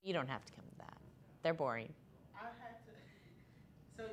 You don't have to come to that. They're boring. I had to. So.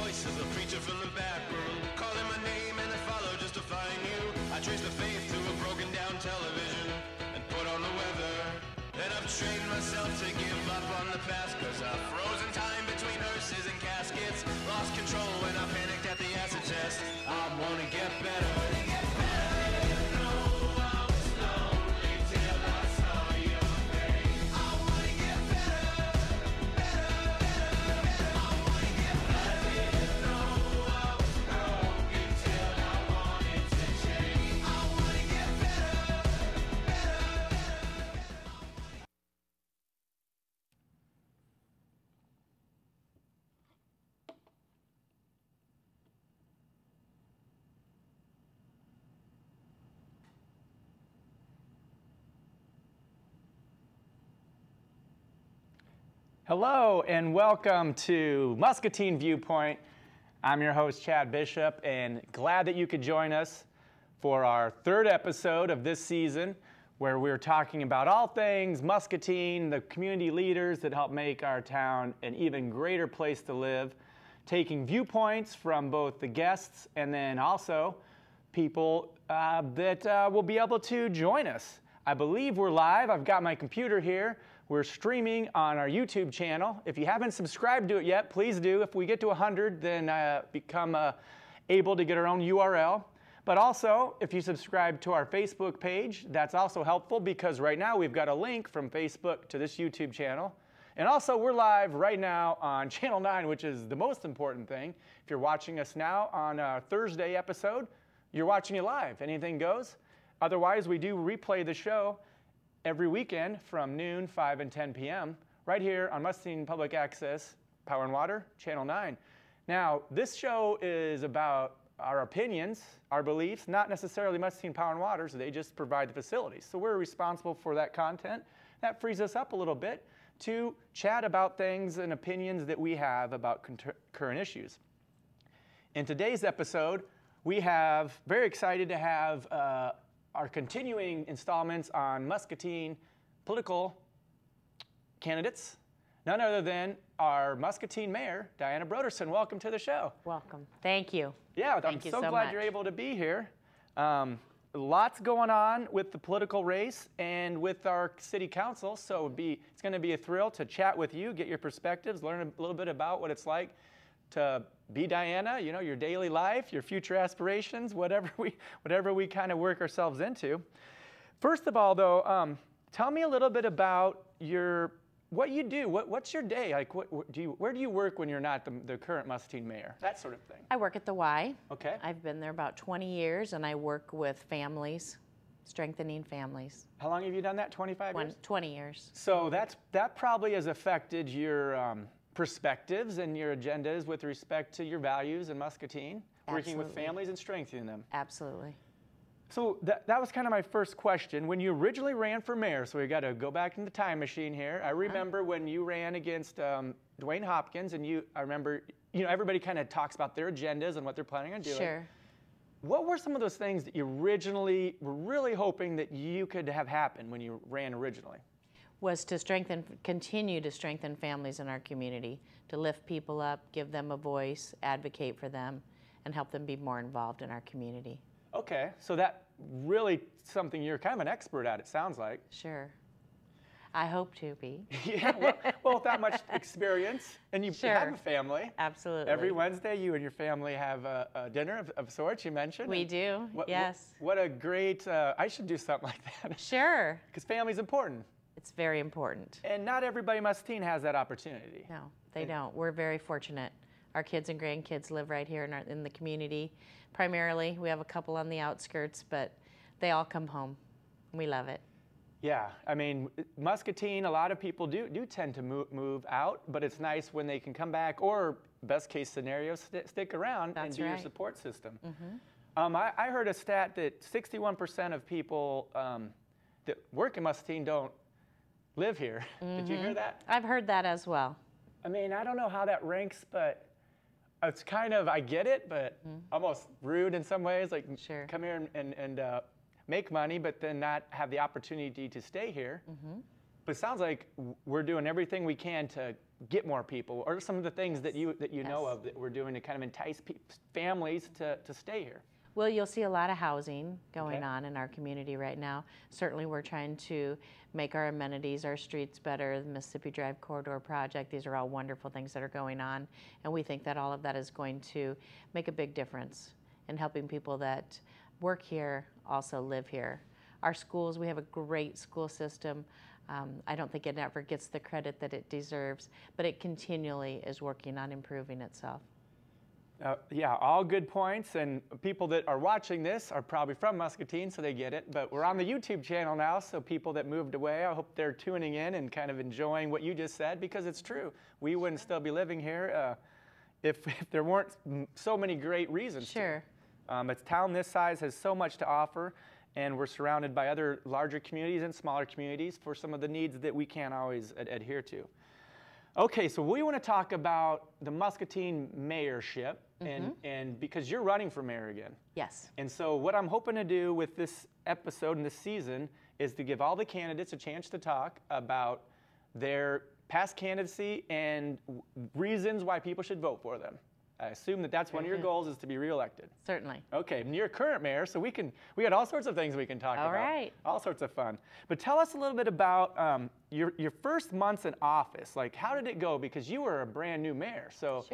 Voices, a preacher from the back room, calling my name and I follow just to find you. I trace the faith to a broken down television and put on the weather. Then I've trained myself to give up on the past, cause I've frozen time between hearses and caskets. Lost control when I panicked at the acid test. I wanna get better. Hello and welcome to Muscatine Viewpoint. I'm your host, Chad Bishop, and glad that you could join us for our third episode of this season, where we're talking about all things Muscatine, the community leaders that help make our town an even greater place to live, taking viewpoints from both the guests and then also people that will be able to join us. I believe we're live. I've got my computer here. We're streaming on our YouTube channel. If you haven't subscribed to it yet, please do. If we get to 100, then become able to get our own URL. But also, if you subscribe to our Facebook page, that's also helpful because right now we've got a link from Facebook to this YouTube channel. And also, we're live right now on Channel 9, which is the most important thing. If you're watching us now on a Thursday episode, you're watching it live. Anything goes. Otherwise, we do replay the show every weekend from noon, 5 and 10 p.m. right here on Muscatine Public Access, Power and Water, Channel 9. Now, this show is about our opinions, our beliefs, not necessarily Muscatine Power and Water, so they just provide the facilities. So we're responsible for that content. That frees us up a little bit to chat about things and opinions that we have about current issues. In today's episode, we have very excited to have our continuing installments on Muscatine political candidates. None other than our Muscatine Mayor, Diana Broderson. Welcome to the show. Welcome. Thank you. Yeah, I'm so glad you're able to be here. Lots going on with the political race and with our city council, so it's going to be a thrill to chat with you, get your perspectives, learn a little bit about what it's like to be Diana, you know, your daily life, your future aspirations, whatever we kind of work ourselves into. First of all, though, tell me a little bit about what you do. What's your day like? Where do you work when you're not the current Muscatine mayor? That sort of thing. I work at the Y. Okay. I've been there about 20 years, and I work with families, strengthening families. How long have you done that? 25 years? 20 years. So that probably has affected your perspectives and your agendas with respect to your values in Muscatine, working with families and strengthening them. Absolutely. So that was kind of my first question. When you originally ran for mayor, so we got to go back in the time machine here. I remember when you ran against Dwayne Hopkins, and I remember, you know, everybody kind of talks about their agendas and what they're planning on doing. Sure. What were some of those things that you originally were really hoping that you could have happen when you ran originally? Was to continue to strengthen families in our community, to lift people up, give them a voice, advocate for them, and help them be more involved in our community. Okay, so that really something you're kind of an expert at, it sounds like. Sure. I hope to be. Yeah, well, with that much experience, and you have a family. Absolutely. Every Wednesday, you and your family have a dinner of sorts, you mentioned. We do, yes. What a great, I should do something like that. Sure. Because family's important. It's very important. And not everybody in Muscatine has that opportunity. No, they don't. We're very fortunate. Our kids and grandkids live right here in the community. Primarily, we have a couple on the outskirts, but they all come home. We love it. Yeah, I mean, Muscatine, a lot of people do tend to move out, but it's nice when they can come back, or best case scenario, stick around and be your support system. Mm-hmm. I heard a stat that 61% of people that work in Muscatine don't live here. Mm-hmm. Did you hear that? I've heard that as well. I mean, I don't know how that ranks, but it's kind of, I get it, but almost rude in some ways. Like, come here and make money, but then not have the opportunity to stay here. Mm-hmm. But it sounds like we're doing everything we can to get more people, or some of the things that you know of that we're doing to kind of entice families to stay here. Well, you'll see a lot of housing going on in our community right now. Certainly we're trying to make our amenities, our streets better, the Mississippi Drive Corridor project. These are all wonderful things that are going on, and we think that all of that is going to make a big difference in helping people that work here also live here. Our schools, we have a great school system. I don't think it ever gets the credit that it deserves, but it continually is working on improving itself. Yeah, all good points, and people that are watching this are probably from Muscatine, so they get it, but we're on the YouTube channel now, so people that moved away, I hope they're tuning in and kind of enjoying what you just said, because it's true. We wouldn't still be living here if there weren't so many great reasons. Sure. A town this size has so much to offer, and we're surrounded by other larger communities and smaller communities for some of the needs that we can't always adhere to. Okay, so we want to talk about the Muscatine mayorship, and because you're running for mayor again. Yes. And so what I'm hoping to do with this episode and this season is to give all the candidates a chance to talk about their past candidacy and reasons why people should vote for them. I assume that that's one of your goals, is to be reelected. Certainly. Okay, and you're current mayor, so we got all sorts of things we can talk about. All right. All sorts of fun. But tell us a little bit about your first months in office. Like, how did it go? Because you were a brand new mayor, so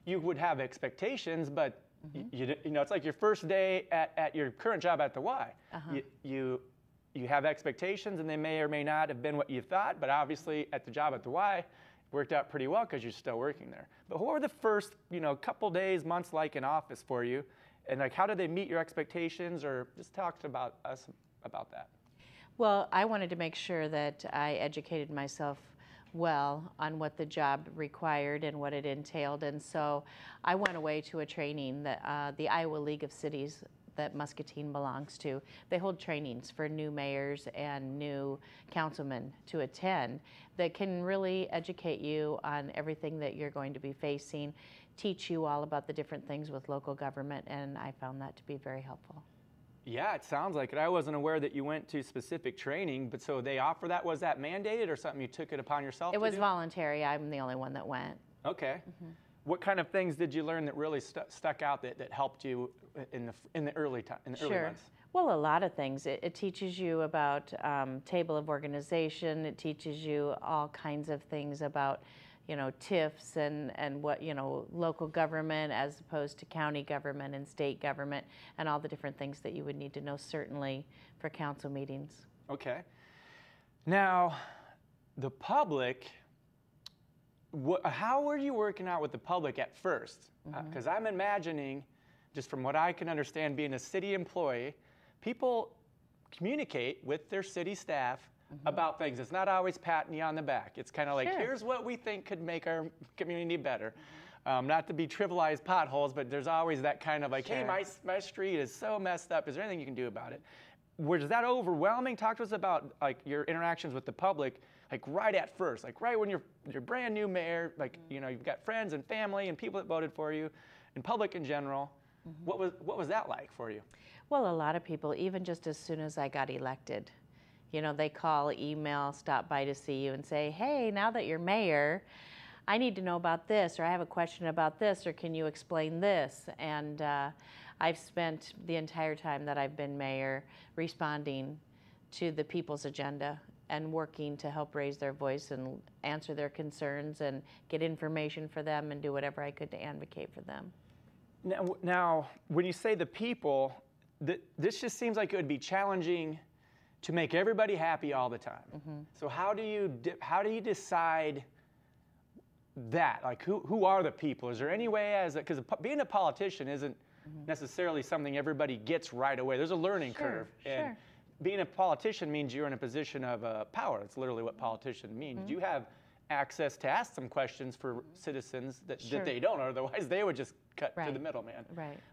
you would have expectations, but You know, it's like your first day at your current job at the Y. You have expectations, and they may or may not have been what you thought, but obviously at the job at the Y, it worked out pretty well because you're still working there. But what were the first, couple days, months like in office for you? And like, how did they meet your expectations, or just talk about us about that? Well, I wanted to make sure that I educated myself well on what the job required and what it entailed. And so I went away to a training that the Iowa League of Cities that Muscatine belongs to. They hold trainings for new mayors and new councilmen to attend that can really educate you on everything that you're going to be facing, teach you all about the different things with local government, and I found that to be very helpful. Yeah, it sounds like it. I wasn't aware that you went to specific training, but so they offer that. Was that mandated or something you took it upon yourself It to was do? voluntary. I'm the only one that went. Okay. What kind of things did you learn that really stuck out that helped you in the early early months? Well, a lot of things. It teaches you about table of organization. It teaches you all kinds of things about, TIFs and what, local government as opposed to county government and state government and all the different things that you would need to know, certainly for council meetings. Okay. Now, the public, how were you working out with the public at first? Because I'm imagining, just from what I can understand being a city employee, people communicate with their city staff about things. It's not always patting you on the back. It's kind of like, here's what we think could make our community better. Not to be trivialized potholes, but there's always that kind of like, hey, my street is so messed up. Is there anything you can do about it? Was that overwhelming? Talk to us about like your interactions with the public, like right at first, like right when you're brand new mayor, like you've got friends and family and people that voted for you, and public in general. What was that like for you? Well, a lot of people, even just as soon as I got elected, they call, email, stop by to see you and say, hey, now that you're mayor, I need to know about this, or I have a question about this, or can you explain this? And I've spent the entire time that I've been mayor responding to the people's agenda and working to help raise their voice and answer their concerns and get information for them and do whatever I could to advocate for them. Now when you say the people, this just seems like it would be challenging to make everybody happy all the time. So how do you decide that? Like who are the people? Is there any way because being a politician isn't necessarily something everybody gets right away. There's a learning curve. And being a politician means you're in a position of power. That's literally what politician means. You have access to ask some questions for citizens that they don't, otherwise they would just cut to the middleman.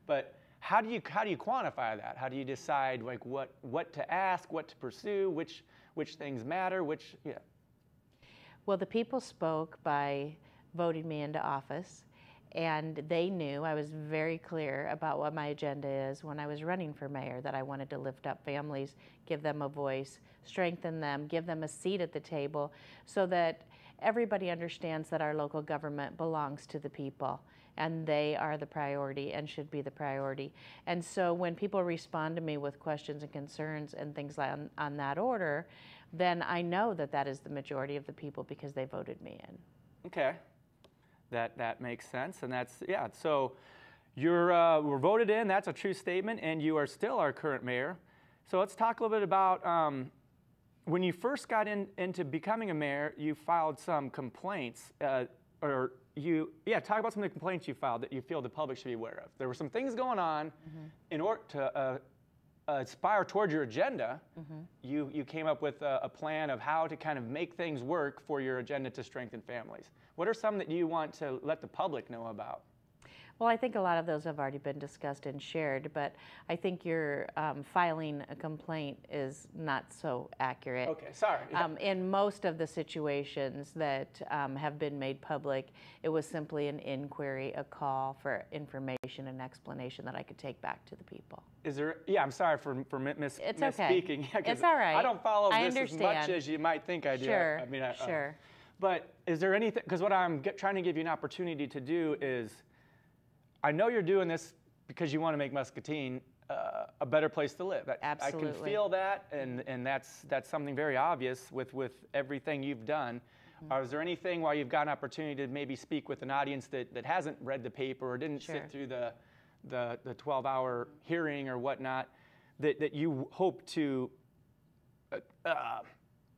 But how do you quantify that? How do you decide like what to ask, what to pursue, which things matter, Well, the people spoke by voting me into office, and they knew I was very clear about what my agenda is when I was running for mayor, that I wanted to lift up families, give them a voice, strengthen them, give them a seat at the table so that everybody understands that our local government belongs to the people and they are the priority and should be the priority. And so when people respond to me with questions and concerns and things like on that order, then I know that that is the majority of the people because they voted me in. Okay. That makes sense, and that's, so you're were voted in, that's a true statement, and you are still our current mayor. So let's talk a little bit about when you first got into becoming a mayor, you filed some complaints, talk about some of the complaints you filed that you feel the public should be aware of. There were some things going on in order to aspire toward your agenda. You came up with a plan of how to kind of make things work for your agenda to strengthen families. What are some that you want to let the public know about? Well, I think a lot of those have already been discussed and shared, but I think your filing a complaint is not so accurate. Okay, sorry. In most of the situations that have been made public, it was simply an inquiry, a call for information and explanation that I could take back to the people. Is there, I'm sorry for misspeaking. Okay. It's all right. I don't follow this as much as you might think I do. Sure, Sure. But is there anything, because what I'm trying to give you an opportunity to do is, I know you're doing this because you want to make Muscatine a better place to live. Absolutely. I can feel that, and that's something very obvious with everything you've done. Is there anything, while you've got an opportunity to maybe speak with an audience that hasn't read the paper or didn't sit through the 12-hour hearing or whatnot that you hope to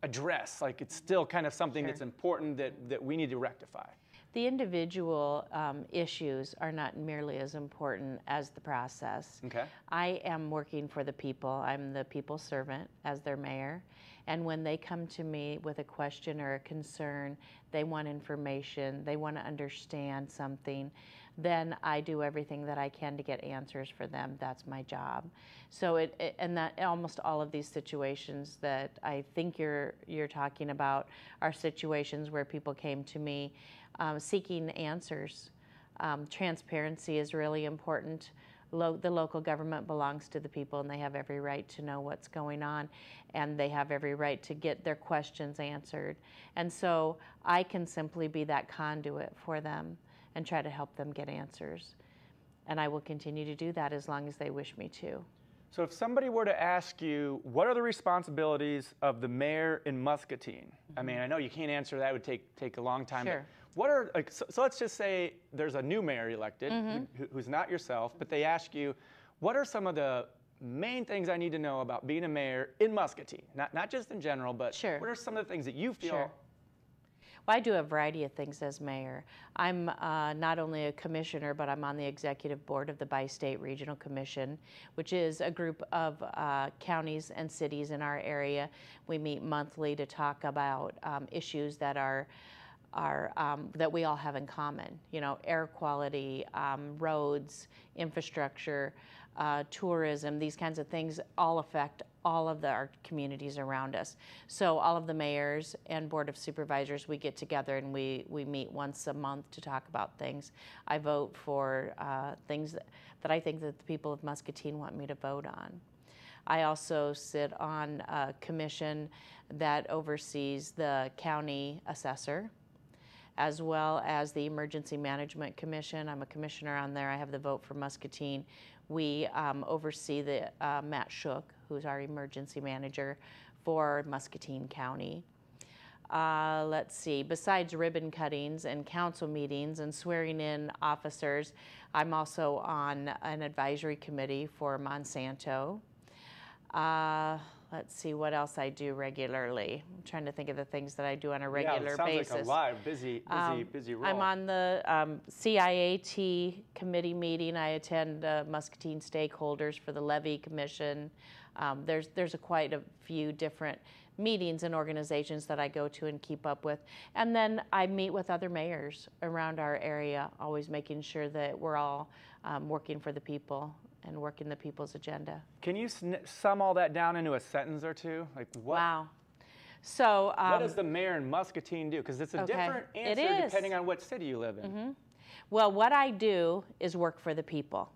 address? Like, it's still kind of something Sure. that's important that we need to rectify. The individual issues are not nearly as important as the process. Okay. I am working for the people. I'm the people's servant as their mayor. And when they come to me with a question or a concern, they want information, they want to understand something, then I do everything that I can to get answers for them. That's my job. So and that almost all of these situations that I think you're talking about are situations where people came to me seeking answers. Transparency is really important. The local government belongs to the people, and they have every right to know what's going on, and they have every right to get their questions answered. And so I can simply be that conduit for them and try to help them get answers. And I will continue to do that as long as they wish me to. So if somebody were to ask you, what are the responsibilities of the mayor in Muscatine? I mean, I know you can't answer that. It would take a long time. Sure. What are, like, so let's just say there's a new mayor elected who's not yourself, but they ask you, what are some of the main things I need to know about being a mayor in Muscatine? Not just in general, but Sure. what are some of the things that you feel? Sure. Well, I do a variety of things as mayor. I'm not only a commissioner, but I'm on the executive board of the Bi-State Regional Commission, which is a group of counties and cities in our area. We meet monthly to talk about issues that that we all have in common. You know, air quality, roads, infrastructure, tourism, these kinds of things all affect all of our communities around us. So all of the mayors and board of supervisors, we get together and we meet once a month to talk about things. I vote for things that I think that the people of Muscatine want me to vote on. I also sit on a commission that oversees the county assessor, as well as the Emergency Management Commission. I'm a commissioner on there. I have the vote for Muscatine. We oversee the Matt Shook, who's our emergency manager for Muscatine County. Let's see, besides ribbon cuttings and council meetings and swearing in officers, I'm also on an advisory committee for Monsanto. Let's see what else I do regularly. I'm trying to think of the things that I do on a regular basis. Sounds like a lot, busy role. I'm on the CIAT committee meeting. I attend Muscatine stakeholders for the levy commission. There's quite a few different meetings and organizations that I go to and keep up with. And then I meet with other mayors around our area, always making sure that we're all working for the people and working the people's agenda. Can you sum all that down into a sentence or two? Like, what? Wow. So what does the mayor in Muscatine do? Because it's a different answer depending on what city you live in. Well, what I do is work for the people.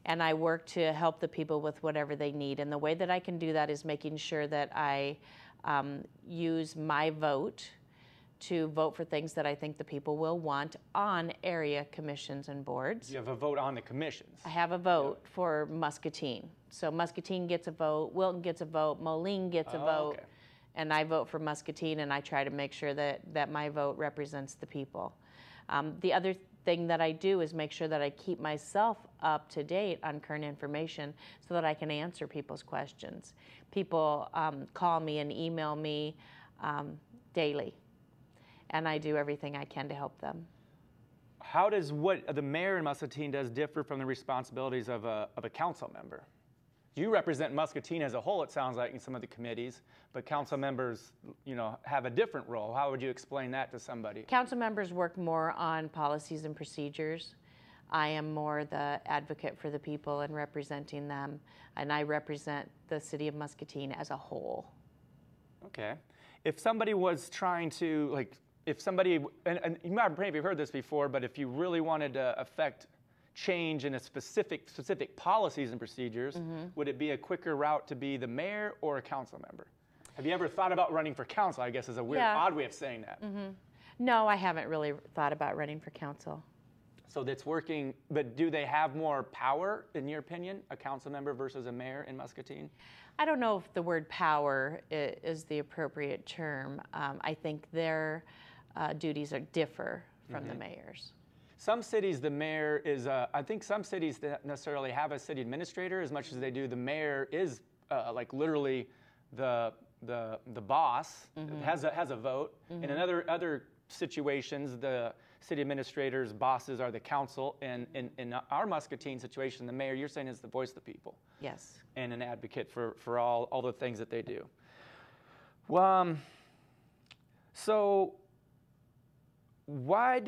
And I work to help the people with whatever they need. And the way that I can do that is making sure that I use my vote to vote for things that I think the people will want on area commissions and boards. You have a vote on the commissions. I have a vote for Muscatine. So Muscatine gets a vote, Wilton gets a vote, Moline gets a vote, okay. And I vote for Muscatine, and I try to make sure that my vote represents the people. The other thing that I do is make sure that I keep myself up to date on current information so that I can answer people's questions. People call me and email me daily, and I do everything I can to help them. How does what the mayor in Muscatine does differ from the responsibilities of a council member? You represent Muscatine as a whole, it sounds like, in some of the committees, but council members, you know, have a different role. How would you explain that to somebody? Council members work more on policies and procedures. I am more the advocate for the people and representing them, and I represent the city of Muscatine as a whole. Okay. If somebody was trying to, like, if somebody, and you might maybe have heard this before, but if you really wanted to affect change in a specific policies and procedures, would it be a quicker route to be the mayor or a council member? Have you ever thought about running for council? I guess is a weird, odd way of saying that. No, I haven't really thought about running for council. So that's working, but do they have more power, in your opinion, a council member versus a mayor in Muscatine? I don't know if the word power is the appropriate term. I think their duties differ from the mayor's. Some cities, the mayor is, I think some cities don't necessarily have a city administrator as much as they do. The mayor is like literally the boss, has a vote. And in other situations, the city administrators, bosses are the council. And in our Muscatine situation, the mayor, you're saying, is the voice of the people. Yes. And an advocate for all the things that they do. So why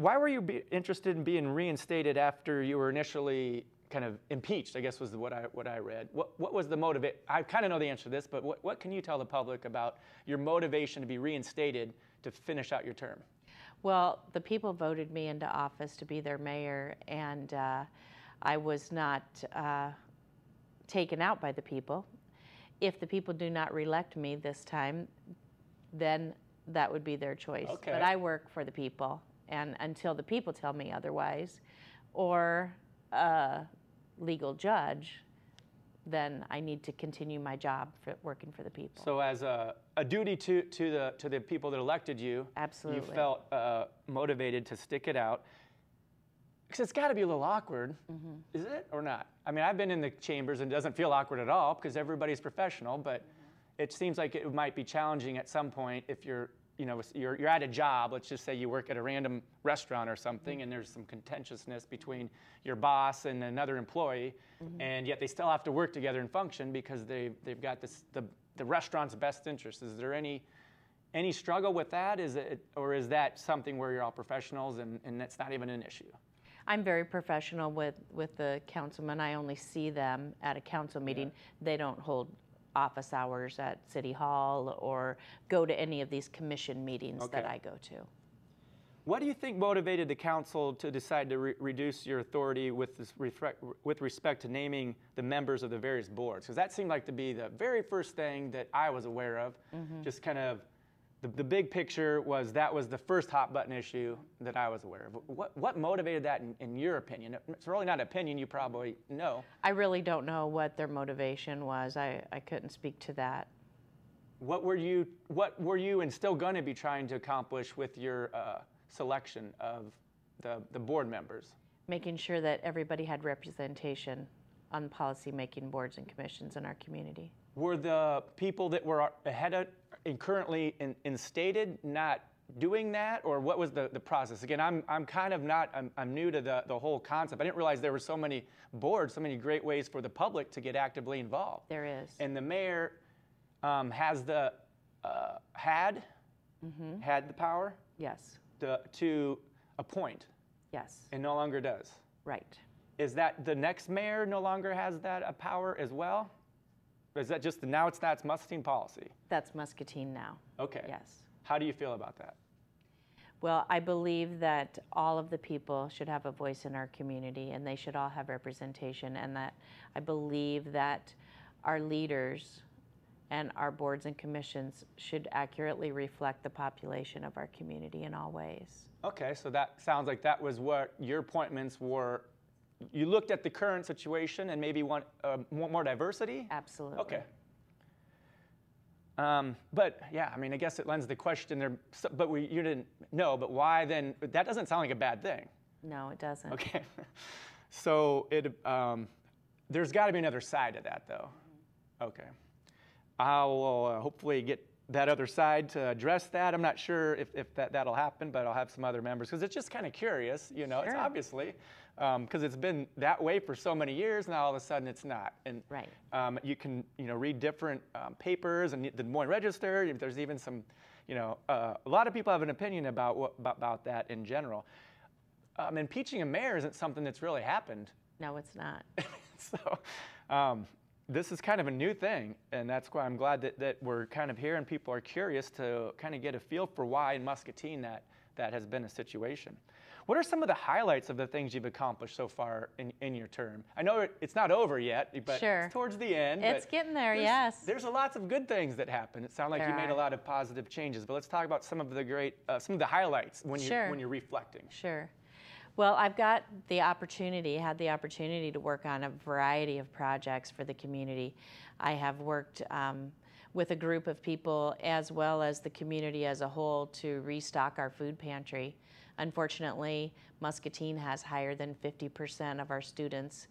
were you interested in being reinstated after you were initially kind of impeached, I guess was what I read. What was the motivation? I kind of know the answer to this, but what can you tell the public about your motivation to be reinstated to finish out your term? Well, the people voted me into office to be their mayor, and I was not taken out by the people. If the people do not reelect me this time, then that would be their choice. Okay. But I work for the people, and until the people tell me otherwise, or a legal judge, then I need to continue my job for working for the people. So as a duty to the people that elected you, Absolutely. you felt motivated to stick it out. Because it's got to be a little awkward, is it, or not? I mean, I've been in the chambers and it doesn't feel awkward at all because everybody's professional, but it seems like it might be challenging at some point if you're at a job. Let's just say you work at a random restaurant or something, and there's some contentiousness between your boss and another employee, and yet they still have to work together and function because they've got the restaurant's best interest. Is there any struggle with that? Or is that something where you're all professionals and that's not even an issue? I'm very professional with the councilmen. I only see them at a council meeting. Yeah. They don't hold office hours at City Hall or go to any of these commission meetings that I go to. What do you think motivated the council to decide to reduce your authority with respect to naming the members of the various boards? Because that seemed like to be the very first thing that I was aware of. Just kind of the big picture was that was the first hot button issue that I was aware of. What motivated that in your opinion? It's really not an opinion, you probably know. I really don't know what their motivation was. I couldn't speak to that. What were you and still going to be trying to accomplish with your selection of the board members? Making sure that everybody had representation on policy-making boards and commissions in our community. Were the people that were ahead of and currently instated not doing that, or what was the process? Again, I'm kind of not, I'm new to the whole concept. I didn't realize there were so many boards, so many great ways for the public to get actively involved. There is. And the mayor has had the power? Yes. To appoint? Yes. And no longer does? Right. Is that the next mayor no longer has that power as well? Or is that just now that's Muscatine policy? That's Muscatine now. Okay. Yes. How do you feel about that? Well, I believe that all of the people should have a voice in our community and they should all have representation, and that I believe that our leaders and our boards and commissions should accurately reflect the population of our community in all ways. Okay, so that sounds like that was what your appointments were. You looked at the current situation and maybe want more diversity? Absolutely. Okay. But yeah, I mean, I guess it lends the question there, but you didn't know, but why then? That doesn't sound like a bad thing. No, it doesn't. Okay. So there's got to be another side to that, though. Okay. I will hopefully get that other side to address that. I'm not sure if that'll happen, but I'll have some other members, because it's just kind of curious, you know. Sure. It's obviously, because it's been that way for so many years, now all of a sudden it's not. And right. You can, read different papers and the Des Moines Register. There's even some, a lot of people have an opinion about that in general. Impeaching a mayor isn't something that's really happened. No, it's not. So this is kind of a new thing, and that's why I'm glad that we're kind of here and people are curious to kind of get a feel for why in Muscatine that has been a situation. What are some of the highlights of the things you've accomplished so far in your term? I know it's not over yet, but sure. It's towards the end. It's getting there, yes. There's lots of good things that happen. It sounds like you made a lot of positive changes, but let's talk about some of the highlights when you're reflecting. Sure. Well, I've had the opportunity to work on a variety of projects for the community. I have worked with a group of people as well as the community as a whole to restock our food pantry. Unfortunately, Muscatine has higher than 50% of our students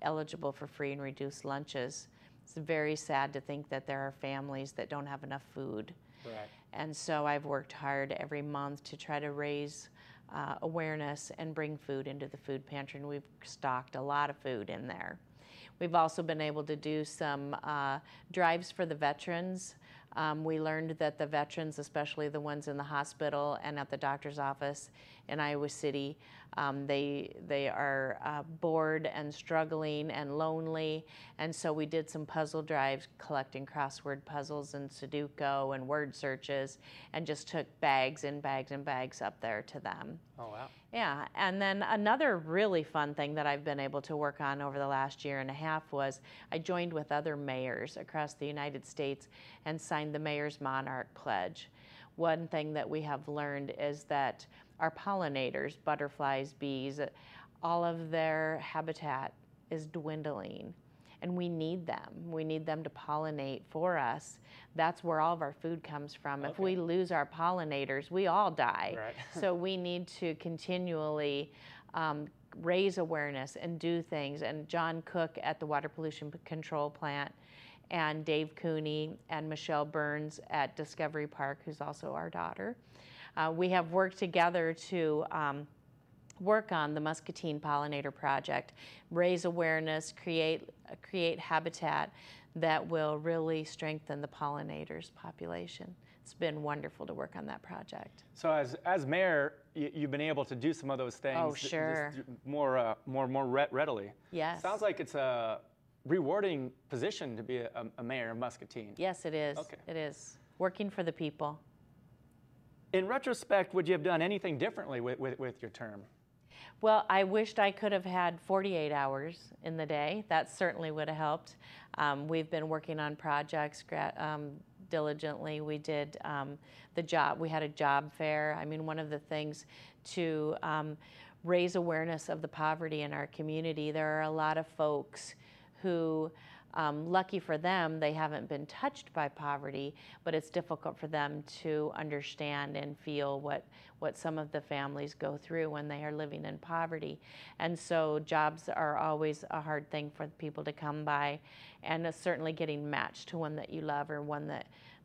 eligible for free and reduced lunches. It's very sad to think that there are families that don't have enough food. Right. And so I've worked hard every month to try to raise awareness and bring food into the food pantry, and we've stocked a lot of food in there. We've also been able to do some drives for the veterans. We learned that the veterans, especially the ones in the hospital and at the doctor's office in Iowa City, they are bored and struggling and lonely, and so we did some puzzle drives collecting crossword puzzles and Sudoku and word searches, and just took bags and bags and bags up there to them. Oh, wow. Yeah, and then another really fun thing that I've been able to work on over the last year and a half was I joined with other mayors across the United States and signed the Mayor's Monarch Pledge. One thing that we have learned is that our pollinators, butterflies, bees, all of their habitat is dwindling, and we need them. We need them to pollinate for us. That's where all of our food comes from. If we lose our pollinators, we all die. Right. So we need to continually raise awareness and do things. And John Cook at the Water Pollution Control Plant, and Dave Cooney and Michelle Burns at Discovery Park, who's also our daughter. We have worked together to work on the Muscatine Pollinator Project, raise awareness, create habitat that will really strengthen the pollinators population. It's been wonderful to work on that project. So as mayor, you've been able to do some of those things. Oh, sure. More readily. Yes. Sounds like it's a rewarding position to be a mayor of Muscatine. Yes, it is. Okay. It is. Working for the people. In retrospect, would you have done anything differently with your term? Well, I wished I could have had 48 hours in the day. That certainly would have helped. We've been working on projects diligently. We did we had a job fair. I mean, one of the things to raise awareness of the poverty in our community, there are a lot of folks who, lucky for them, they haven't been touched by poverty, but it's difficult for them to understand and feel what some of the families go through when they are living in poverty. And so jobs are always a hard thing for people to come by, and certainly getting matched to one that you love or one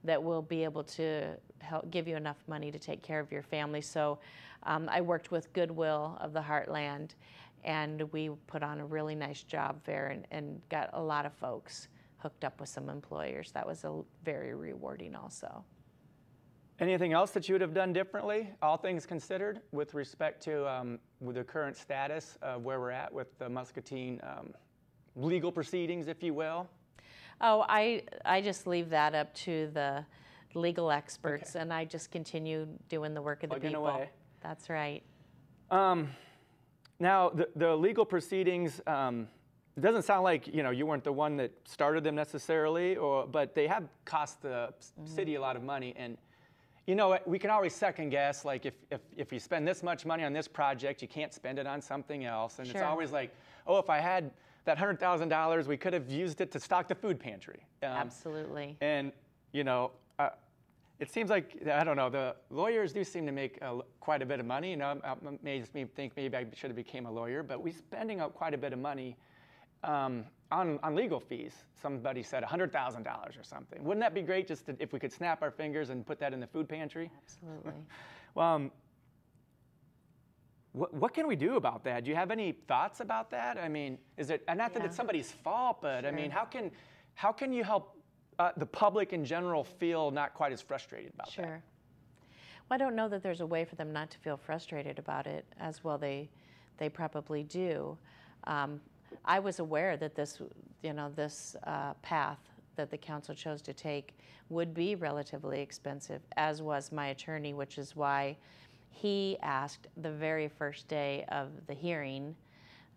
that will be able to help give you enough money to take care of your family. So I worked with Goodwill of the Heartland, and we put on a really nice job fair and got a lot of folks hooked up with some employers. That was very rewarding also. Anything else that you would have done differently, all things considered, with respect to with the current status of where we're at with the Muscatine legal proceedings, if you will? Oh, I just leave that up to the legal experts, and I just continue doing the work of the people. Plugging away. That's right. Now, the legal proceedings, it doesn't sound like you weren't the one that started them necessarily, but they have cost the city a lot of money. And we can always second guess, like if you spend this much money on this project, you can't spend it on something else. And Sure. It's always like, oh, if I had that $100,000, we could have used it to stock the food pantry. Absolutely. And it seems like, I don't know, the lawyers do seem to make quite a bit of money. It makes me think maybe I should have became a lawyer, but we're spending up quite a bit of money on legal fees. Somebody said $100,000 or something. Wouldn't that be great just if we could snap our fingers and put that in the food pantry? Absolutely. Well, what can we do about that? Do you have any thoughts about that? I mean, is it, and not that it's somebody's fault, but I mean, how can you help the public in general feel not quite as frustrated about that? Sure. Well, I don't know that there's a way for them not to feel frustrated about it, as well they probably do. I was aware that this path that the council chose to take would be relatively expensive, as was my attorney, which is why he asked the very first day of the hearing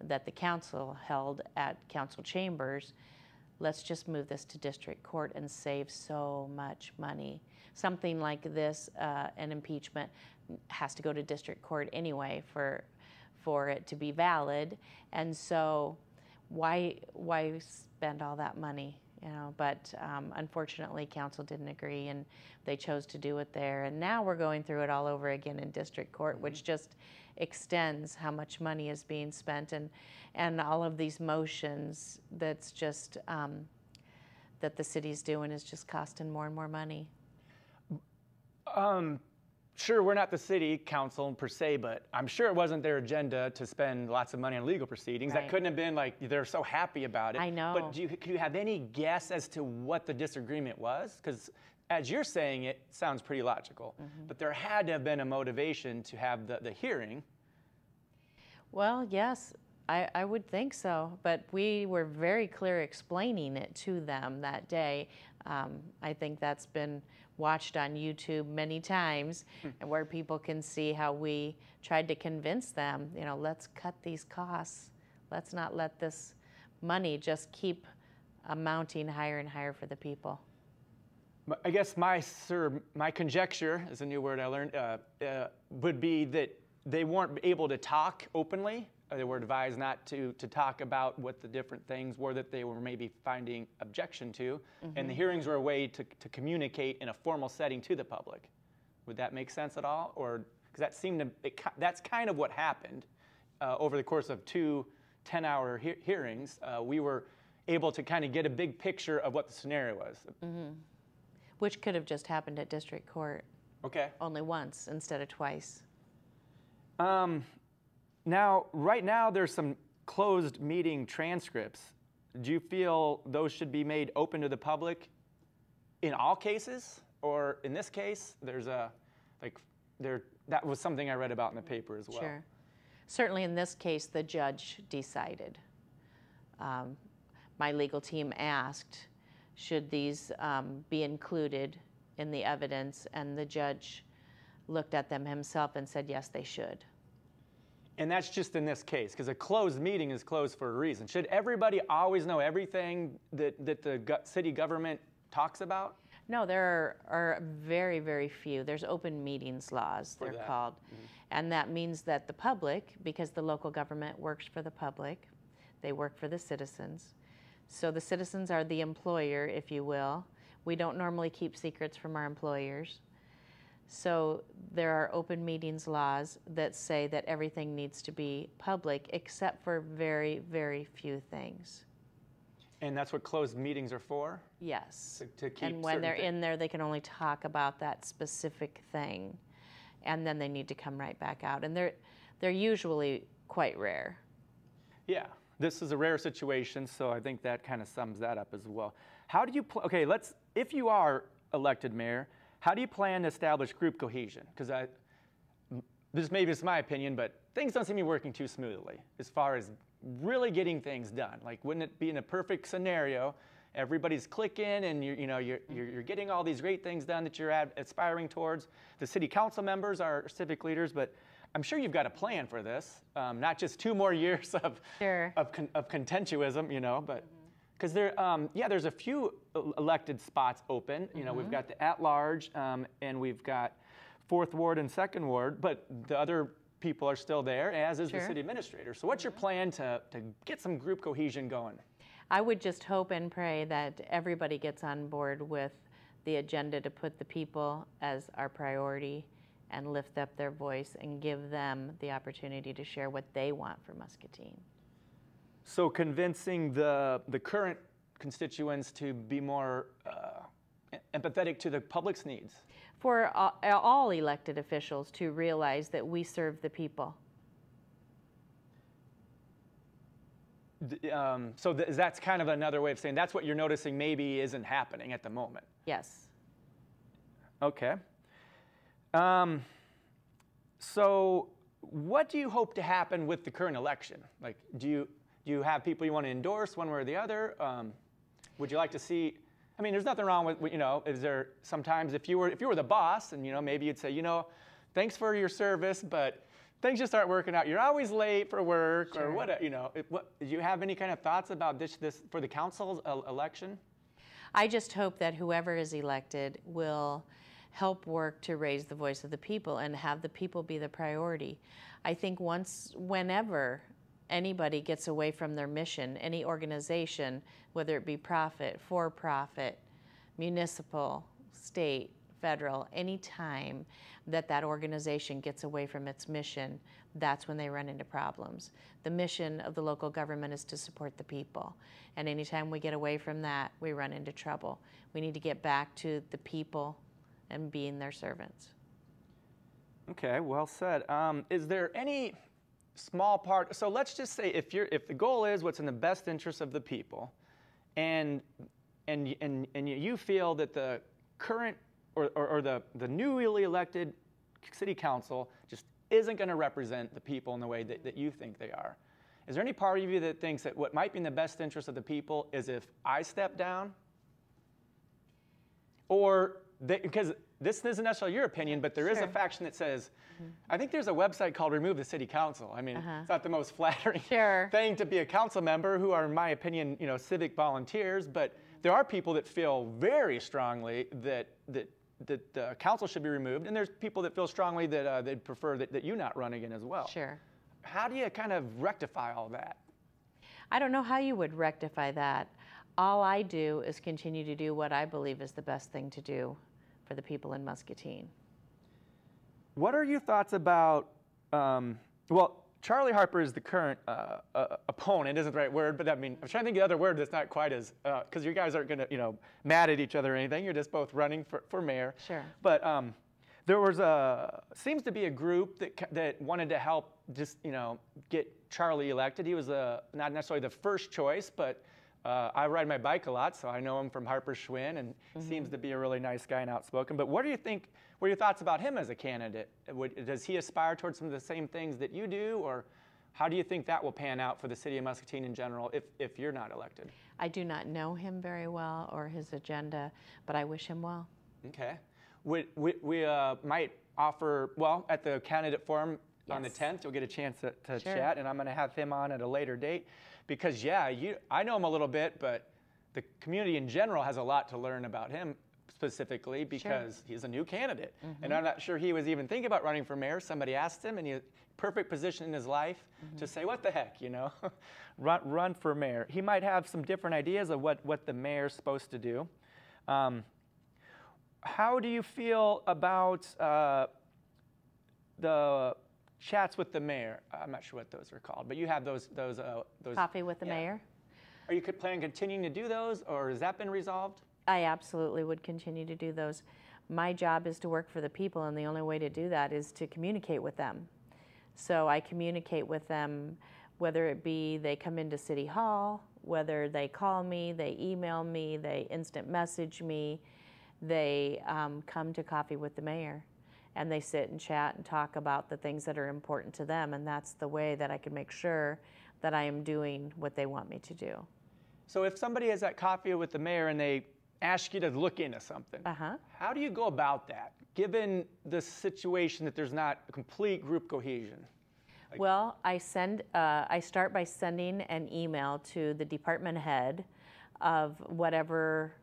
that the council held at council chambers, let's just move this to district court and save so much money. Something like this, an impeachment, has to go to district court anyway for it to be valid. And so why spend all that money you know, but unfortunately council didn't agree and they chose to do it there. And now we're going through it all over again in district court, which just extends how much money is being spent and all of these motions that's just that the city's doing is just costing more and more money. Sure, we're not the city council per se, but I'm sure it wasn't their agenda to spend lots of money on legal proceedings. Right. That couldn't have been like they're so happy about it. I know. But do you have any guess as to what the disagreement was? Because as you're saying, it sounds pretty logical. But there had to have been a motivation to have the hearing. Well, yes, I would think so, but we were very clear explaining it to them that day. I think that's been watched on YouTube many times, and where people can see how we tried to convince them, you know, let's cut these costs. Let's not let this money just keep mounting higher and higher for the people. I guess my conjecture, is a new word I learned, would be that they weren't able to talk openly. They were advised not to talk about what the different things were that they were maybe finding objection to, and the hearings were a way to communicate in a formal setting to the public. Would that make sense at all? Or because that's kind of what happened over the course of 2 10-hour hearings. We were able to kind of get a big picture of what the scenario was. Which could have just happened at district court. Okay. Only once instead of twice. Now, right now, there's some closed meeting transcripts. Do you feel those should be made open to the public in all cases? Or in this case, that was something I read about in the paper as well. Sure. Certainly in this case, the judge decided. My legal team asked, should these be included in the evidence? And the judge looked at them himself and said, yes, they should. And that's just in this case, because a closed meeting is closed for a reason. Should everybody always know everything that the city government talks about? No, there are very, very few. There's open meetings laws, they're called. And that means that the public, because the local government works for the public, they work for the citizens. So the citizens are the employer, if you will. We don't normally keep secrets from our employers. So there are open meetings laws that say that everything needs to be public except for very, very few things. And that's what closed meetings are for? Yes. To keep and when they're in there, they can only talk about that specific thing. And then they need to come right back out. And they're usually quite rare. Yeah. This is a rare situation, so I think that kind of sums that up as well. How do you, if you are elected mayor, how do you plan to establish group cohesion? Because maybe it's my opinion, but things don't seem to be working too smoothly as far as really getting things done. Like, wouldn't it be in a perfect scenario, everybody's clicking and you're getting all these great things done that you're aspiring towards. The city council members are civic leaders, but I'm sure you've got a plan for this, not just 2 more years of contentuism, but. Because there's a few elected spots open. We've got the at-large, and we've got 4th Ward and 2nd Ward, but the other people are still there, as is the city administrator. So what's your plan to get some group cohesion going? I would just hope and pray that everybody gets on board with the agenda to put the people as our priority and lift up their voice and give them the opportunity to share what they want for Muscatine. So convincing the current constituents to be more empathetic to the public's needs? For all elected officials to realize that we serve the people. So that's kind of another way of saying that's what you're noticing maybe isn't happening at the moment. Yes. Okay. So what do you hope to happen with the current election? Like, do you have people you want to endorse one way or the other? Would you like to see? I mean, there's nothing wrong with is there sometimes if you were the boss and maybe you'd say thanks for your service, but things just aren't working out. You're always late for work or what? Do you have any kind of thoughts about this for the council's election? I just hope that whoever is elected will help work to raise the voice of the people and have the people be the priority. I think whenever anybody gets away from their mission, any organization, whether it be profit, for-profit, municipal, state, federal, any time that that organization gets away from its mission, that's when they run into problems. The mission of the local government is to support the people. And anytime we get away from that, we run into trouble. We need to get back to the people and being their servants. Okay, well said. Is there any small part, so let's just say if the goal is what's in the best interest of the people, and you feel that the current or the newly elected city council just isn't going to represent the people in the way that you think they are, is there any part of you that thinks that what might be in the best interest of the people is if I step down? Or because this isn't necessarily your opinion, but there is a faction that says, I think there's a website called Remove the City Council. I mean, it's not the most flattering thing to be a council member who are, in my opinion, civic volunteers, but there are people that feel very strongly that the council should be removed, and there's people that feel strongly that they'd prefer that you not run again as well. Sure. How do you kind of rectify all that? I don't know how you would rectify that. All I do is continue to do what I believe is the best thing to do for the people in Muscatine. What are your thoughts about, well, Charlie Harper is the current opponent, isn't the right word, but I mean, I'm trying to think of the other word that's not quite as, because you guys aren't going to, mad at each other or anything. You're just both running for mayor. Sure. But there was seems to be a group that wanted to help just, get Charlie elected. He was not necessarily the first choice, but I ride my bike a lot, so I know him from Harper Schwinn, and seems to be a really nice guy and outspoken. But what do you think, what are your thoughts about him as a candidate? Does he aspire towards some of the same things that you do, or how do you think that will pan out for the city of Muscatine in general if you're not elected? I do not know him very well or his agenda, but I wish him well. Okay. We might offer, well, at the candidate forum on the 10th, you'll get a chance to chat, and I'm going to have him on at a later date. Because, I know him a little bit, but the community in general has a lot to learn about him specifically because he's a new candidate. And I'm not sure he was even thinking about running for mayor. Somebody asked him, and he had a perfect position in his life to say, what the heck, run for mayor. He might have some different ideas of what the mayor's supposed to do. How do you feel about the chats with the mayor? I'm not sure what those are called, but you have those Coffee with the mayor? Are you planning on continuing to do those, or has that been resolved? I absolutely would continue to do those. My job is to work for the people, and the only way to do that is to communicate with them. So I communicate with them, whether it be they come into City Hall, whether they call me, they email me, they instant message me, they come to Coffee with the Mayor. And they sit and chat and talk about the things that are important to them, and that's the way that I can make sure that I am doing what they want me to do. So if somebody is at Coffee with the Mayor and they ask you to look into something, how do you go about that, given the situation that there's not a complete group cohesion? Well, I start by sending an email to the department head of whatever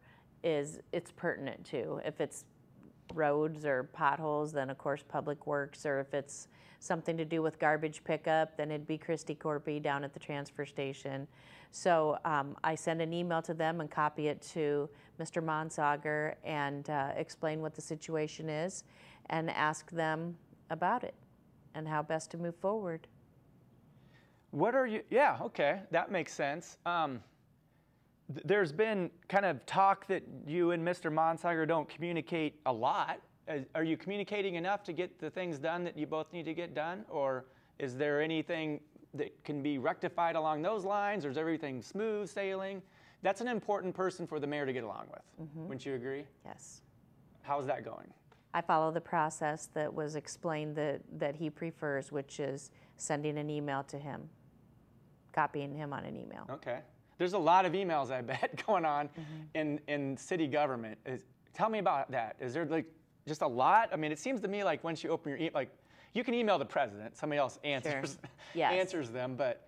it's pertinent to. If it's roads or potholes, then of course Public Works, or if it's something to do with garbage pickup, then it'd be Christy Corpy down at the transfer station. So I send an email to them and copy it to Mr. Monsager and explain what the situation is and ask them about it and how best to move forward. What are you, okay, that makes sense. There's been kind of talk that you and Mr. Monsager don't communicate a lot. Are you communicating enough to get the things done that you both need to get done? Or is there anything that can be rectified along those lines? Or is everything smooth sailing? That's an important person for the mayor to get along with. Wouldn't you agree? Yes. How's that going? I follow the process that was explained that he prefers, which is sending an email to him, copying him on an email. Okay. There's a lot of emails, I bet, going on in city government. Tell me about that. Is there just a lot? I mean, it seems to me like once you open your email, you can email the president, somebody else answers answers them, but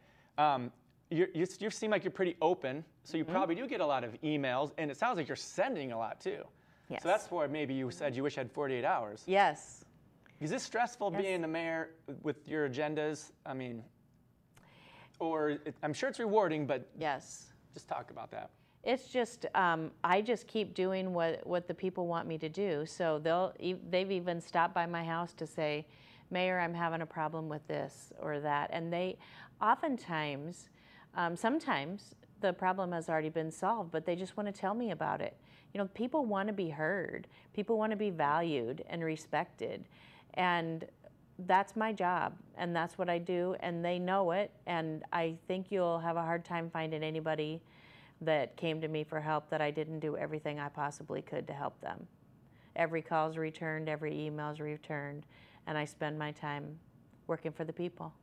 you seem like you're pretty open, so you probably do get a lot of emails, and it sounds like you're sending a lot too. Yes. So that's why maybe you said you wish you had 48 hours. Yes. Is this stressful being the mayor with your agendas? I mean, or I'm sure it's rewarding, but Yes. just talk about that. It's just, I just keep doing what the people want me to do. So they've even stopped by my house to say, Mayor, I'm having a problem with this or that. And they oftentimes, sometimes the problem has already been solved, but they just want to tell me about it. You know, people want to be heard. People want to be valued and respected. And that's my job, and that's what I do, and they know it. And I think you'll have a hard time finding anybody that came to me for help that I didn't do everything I possibly could to help them. Every call's returned, every email's returned, and I spend my time working for the people.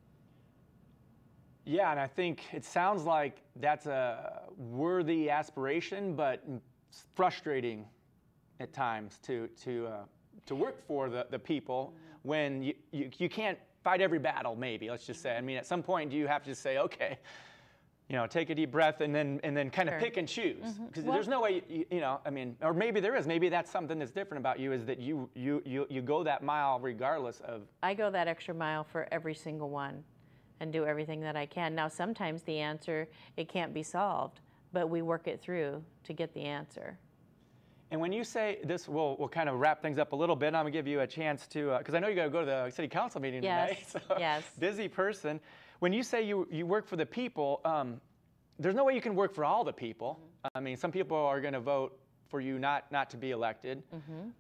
Yeah, and I think it sounds like that's a worthy aspiration, but frustrating at times to work for the people when you can't fight every battle, maybe, let's just say. I mean, at some point, do you have to say, okay, you know, take a deep breath and then kind of Sure. pick and choose? Because Well, there's no way, you know, I mean, or maybe there is. Maybe that's something that's different about you, is that you go that mile regardless of. I go that extra mile for every single one and do everything that I can. Now, sometimes the answer, it can't be solved, but we work it through to get the answer. And when you say this, we'll kind of wrap things up a little bit. I'm gonna give you a chance to, because I know you got to go to the city council meeting today. Yes, So yes. Busy person. When you say you work for the people, there's no way you can work for all the people. I mean, some people are going to vote for you not to be elected.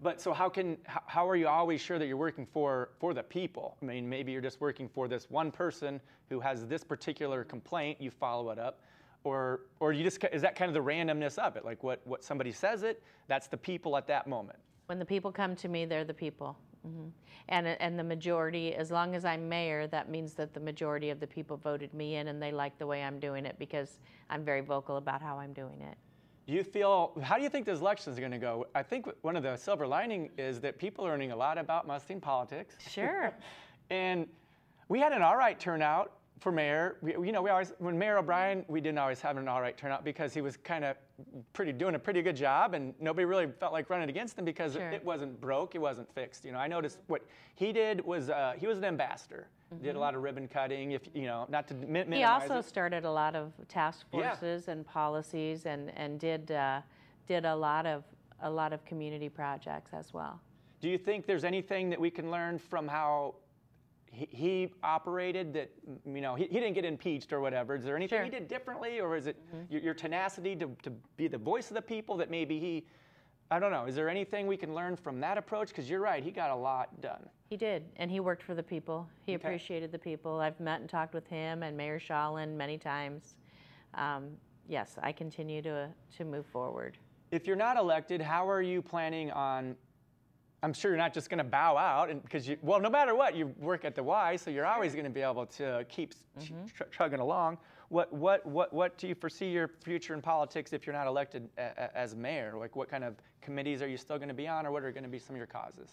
But so how are you always sure that you're working for the people? I mean, maybe you're just working for this one person who has this particular complaint. You follow it up. Or you just, is that kind of the randomness of it? Like what somebody says that's the people at that moment. When the people come to me, they're the people. And the majority, as long as I'm mayor, that means that the majority of the people voted me in, and they like the way I'm doing it because I'm very vocal about how I'm doing it. How do you think this election is going to go? I think one of the silver lining is that people are learning a lot about Muscatine politics. Sure. And we had an all right turnout for mayor. When Mayor O'Brien, we didn't always have an all right turnout because he was kind of doing a pretty good job, and nobody really felt like running against him because Sure. it wasn't broke, it wasn't fixed. You know, I noticed what he did was he was an ambassador. Did a lot of ribbon cutting, not to minimize He also it. started a lot of task Yeah. forces and policies, and did a lot of community projects as well. Do you think there's anything that we can learn from how he operated that, he didn't get impeached or whatever? Is there anything Sure. he did differently, or is it your tenacity to be the voice of the people that maybe I don't know, is there anything we can learn from that approach? Because you're right, he got a lot done. He did, and he worked for the people. He Okay. appreciated the people. I've met and talked with him and Mayor Shawlin many times. Yes, I continue to move forward. If you're not elected, how are you planning on, I'm sure you're not just going to bow out, and because no matter what, you work at the Y, so you're always going to be able to keep chugging along. What do you foresee your future in politics if you're not elected as mayor? Like, what kind of committees are you still going to be on, or what are going to be some of your causes?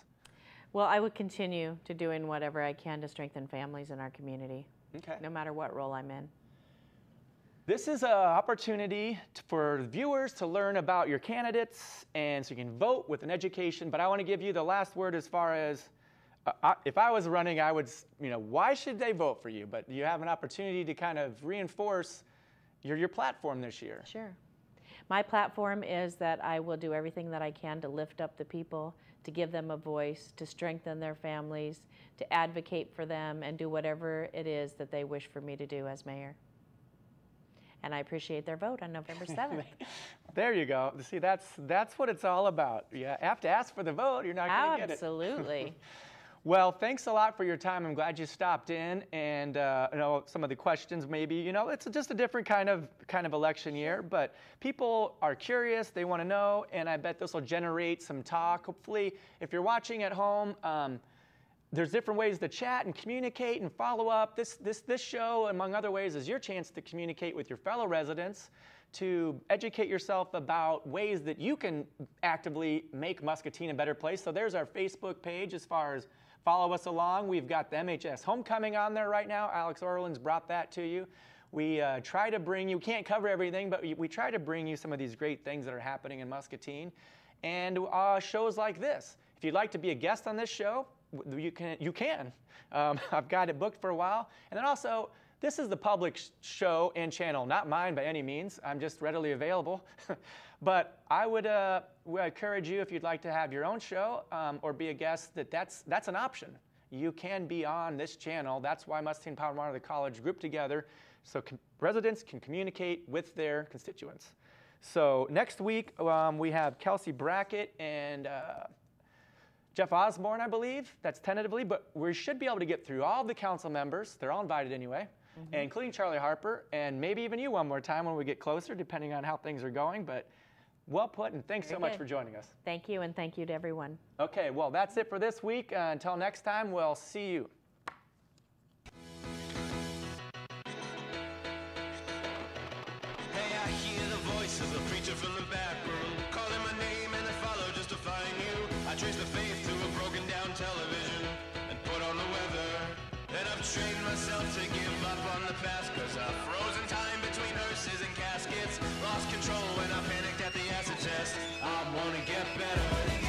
Well, I would continue to doing whatever I can to strengthen families in our community, Okay. no matter what role I'm in. This is an opportunity for viewers to learn about your candidates, and so you can vote with an education. But I want to give you the last word as far as, if I was running, I would, why should they vote for you? But you have an opportunity to kind of reinforce your platform this year. Sure. My platform is that I will do everything that I can to lift up the people, to give them a voice, to strengthen their families, to advocate for them, and do whatever it is that they wish for me to do as mayor. And I appreciate their vote on November 7th. There you go. See, that's what it's all about. You have to ask for the vote. You're not going to get it. Absolutely. Well, thanks a lot for your time. I'm glad you stopped in, and some of the questions maybe, it's just a different kind of election year, but people are curious, they want to know, and I bet this will generate some talk. Hopefully, if you're watching at home, there's different ways to chat and communicate and follow up. This show, among other ways, is your chance to communicate with your fellow residents, to educate yourself about ways that you can actively make Muscatine a better place. So there's our Facebook page as far as follow us along. We've got the MHS Homecoming on there right now. Alex Orland's brought that to you. We try to bring you, we can't cover everything, but we try to bring you some of these great things that are happening in Muscatine. And shows like this. If you'd like to be a guest on this show, you can. I've got it booked for a while. And then also, This is the public show and channel, not mine by any means. I'm just readily available. But I would encourage you, if you'd like to have your own show or be a guest, that's an option. You can be on this channel. That's why Muscatine Power and Water, the college, grouped together so residents can communicate with their constituents. So next week we have Kelsey Brackett and Jeff Osborne, I believe. That's tentatively, but we should be able to get through all the council members. They're all invited anyway, including Charlie Harper, and maybe even you one more time when we get closer, depending on how things are going. But well put, and thanks so much for joining us. Thank you, and thank you to everyone. Okay, well, that's it for this week. Until next time, we'll see you. Hey, I hear the voice of a preacher from the back room, calling my name and I follow just to find you. I trace the faith to a broken down television and put on the weather. Then I've trained myself to give up on the past, cause I've frozen time between hearses and caskets. Lost control when I panicked at the acid test. I wanna get better.